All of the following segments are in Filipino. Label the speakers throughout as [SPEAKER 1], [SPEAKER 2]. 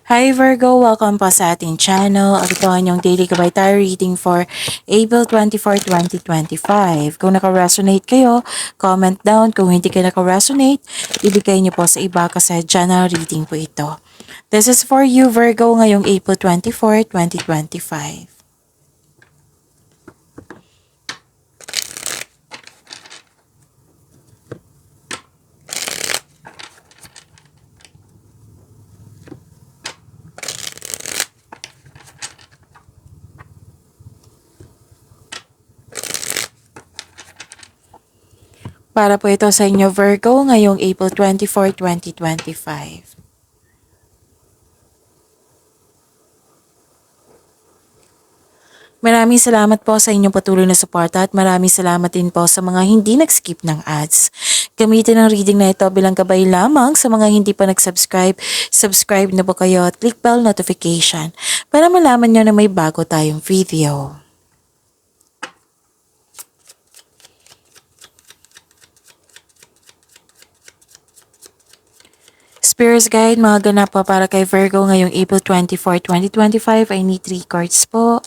[SPEAKER 1] Hi Virgo! Welcome po sa ating channel. Ito ang inyong daily gabay tarot reading for April 24, 2025. Kung naka-resonate kayo, comment down. Kung hindi kayo naka-resonate, ibigay niyo po sa iba kasi general reading po ito. This is for you Virgo ngayong April 24, 2025. Para po ito sa inyo Virgo ngayong April 24, 2025. Maraming salamat po sa inyong patuloy na suporta at maraming salamat din po sa mga hindi nag-skip ng ads. Gamitin ang reading na ito bilang gabay lamang sa mga hindi pa nag-subscribe. Subscribe na po kayo at click bell notification para malaman nyo na may bago tayong video. Spirits Guide, mga ganap po para kay Virgo ngayong April 24, 2025. I need 3 cards po.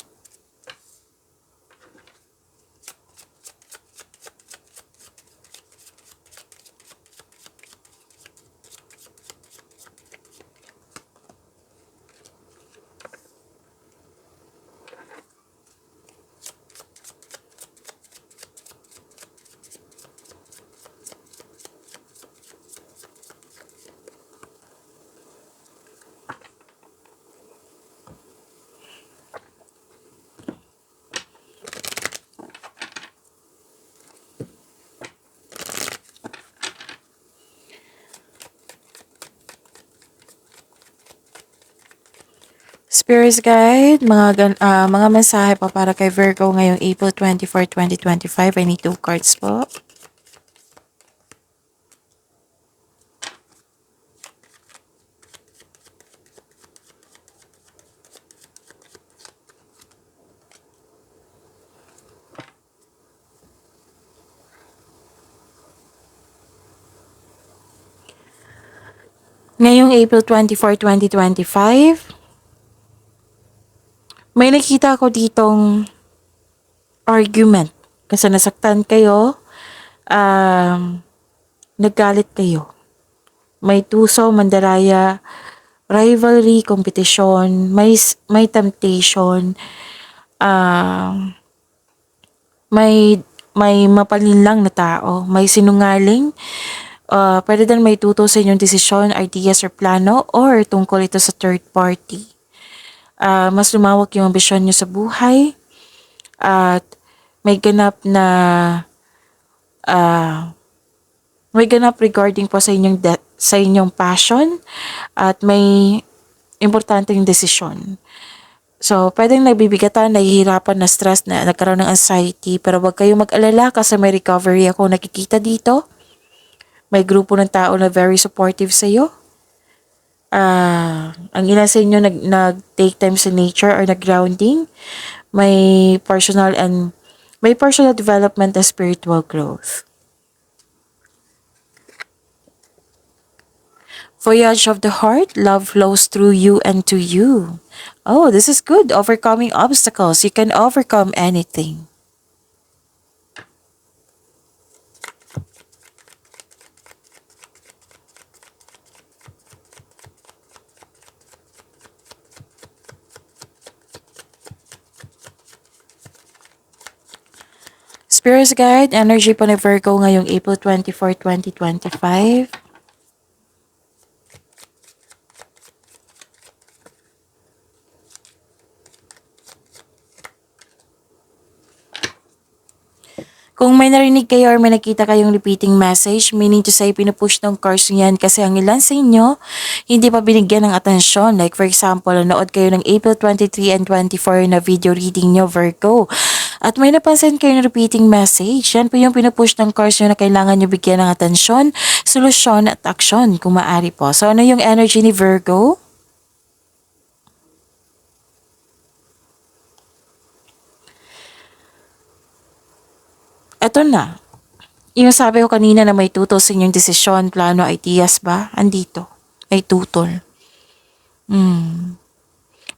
[SPEAKER 1] Spirits Guide, mga mensahe pa para kay Virgo ngayong April 24, 2025. I need 2 cards po. Ngayong April 24, 2025, may nakita ko ditong argument. Kasi nasaktan kayo, naggalit kayo. May tuso, mandaraya, rivalry, competition, may temptation, may mapalinlang na tao, may sinungaling, pwede din may tuto sa inyong desisyon, ideas or plano, or tungkol ito sa third party. Mas lumawak yung ambisyon nyo sa buhay, at may ganap regarding po sa inyong passion, at may importante yung desisyon. So, pwedeng nagbibigatan, nahihirapan, na stress, na nagkaroon ng anxiety, pero wag kayong mag-alala kasi may recovery ako nakikita dito. May grupo ng tao na very supportive sa iyo. Ang ilan sa inyo nag-take time sa nature or nag-grounding. May personal development and spiritual growth. Voyage of the heart, love flows through you and to you. Oh, this is good. Overcoming obstacles. You can overcome anything. Spirits Guide, energy po ni Virgo ngayong April 24, 2025. Kung may narinig kayo or may nakita kayong repeating message, meaning to say pinupush ng cards niyan kasi ang ilan sa inyo hindi pa binigyan ng atensyon. Like for example, nanood kayo ng April 23 and 24 na video reading nyo Virgo. At may napansin kayo ng repeating message. Yan po yung pinupush ng cards nyo na kailangan nyo bigyan ng atensyon, solusyon at aksyon kung maaari po. So ano yung energy ni Virgo? Eto na. Yung sabi ko kanina na may tutol sa inyong desisyon, plano, ideas ba? Andito. May tutol.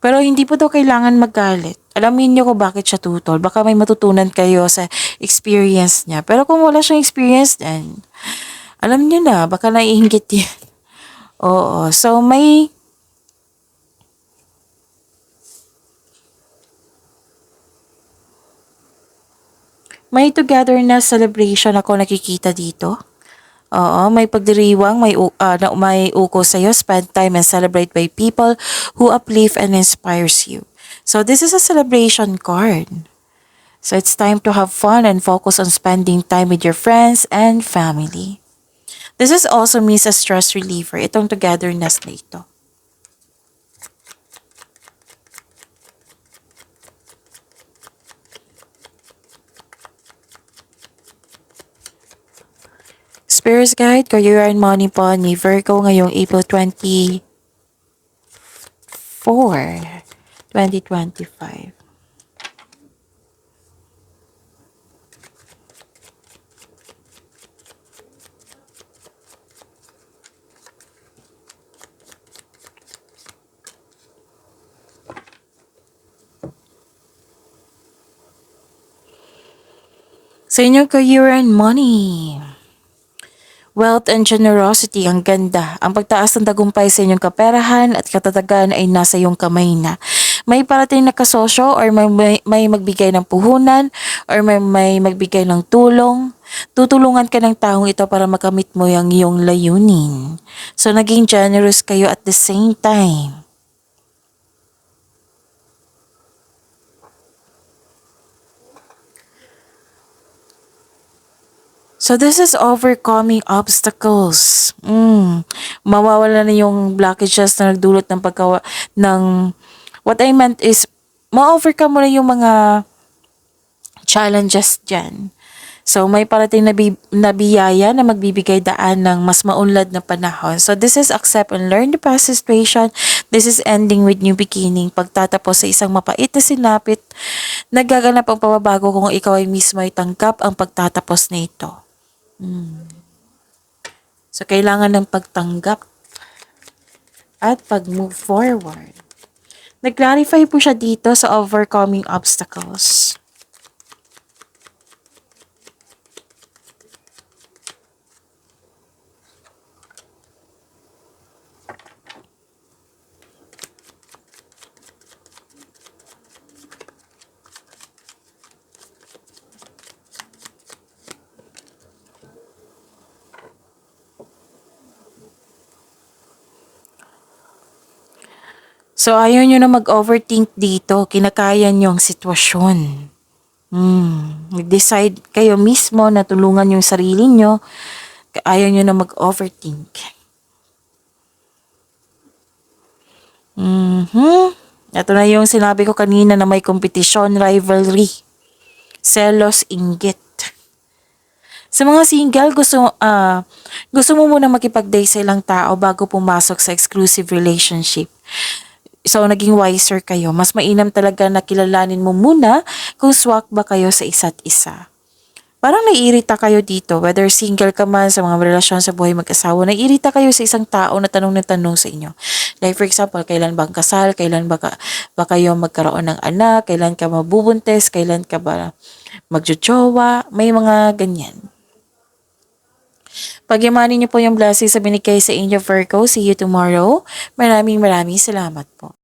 [SPEAKER 1] Pero hindi po daw kailangan magalit. Alamin niyo kung bakit siya tutol. Baka may matutunan kayo sa experience niya. Pero kung wala siyang experience, then alam niyo na, baka naiinggit yan. Oo. So, may togetherness celebration ako nakikita dito. Oo, may pagdiriwang, may uko sa'yo, spend time and celebrate by people who uplift and inspires you. So this is a celebration card. So it's time to have fun and focus on spending time with your friends and family. This is also means a stress reliever, itong togetherness na ito. Spirits Guide, Career and Money po ni Virgo ngayong April 24, 2025. Sa inyong career and money. Wealth and generosity, ang ganda. Ang pagtaas ng tagumpay sa inyong kaperahan at katatagan ay nasa iyong kamay na. May parating na kasosyo or may magbigay ng puhunan or may magbigay ng tulong. Tutulungan ka ng taong ito para makamit mo yung iyong layunin. So, naging generous kayo at the same time. So this is overcoming obstacles. Mawawala na yung blockages na nagdulot ng what I meant is ma-overcome mo na yung mga challenges dyan. So may parating na biyaya na magbibigay daan ng mas maunlad na panahon. So this is accept and learn the past situation. This is ending with new beginning. Pagtatapos sa isang mapait na sinapit, nagaganap ang pababago kung ikaw ay mismo ay tanggap ang pagtatapos na ito. So, kailangan ng pagtanggap at pag-move forward. Nag-clarify po siya dito sa overcoming obstacles. So, ayaw nyo na mag-overthink dito. Kinakaya nyo ang sitwasyon. Nag-decide kayo mismo na tulungan yung sarili nyo. Ayaw nyo na mag-overthink. Ito na yung sinabi ko kanina na may kompetisyon, rivalry, selos, inggit. Sa mga single, gusto mo muna makipag-date sa ilang tao bago pumasok sa exclusive relationship. So, naging wiser kayo. Mas mainam talaga na kilalanin mo muna kung swak ba kayo sa isa't isa. Parang naiirita kayo dito, whether single ka man sa mga relasyon sa buhay mag-asawa, naiirita kayo sa isang tao na tanong sa inyo. Like for example, kailan bang kasal, kailan ba kayo magkaroon ng anak, kailan ka mabubuntis, kailan ka ba magjojowa, may mga ganyan. Pagyamanin niyo po yung blessings sa binigay sa inyo, Virgo. See you tomorrow. Maraming salamat po.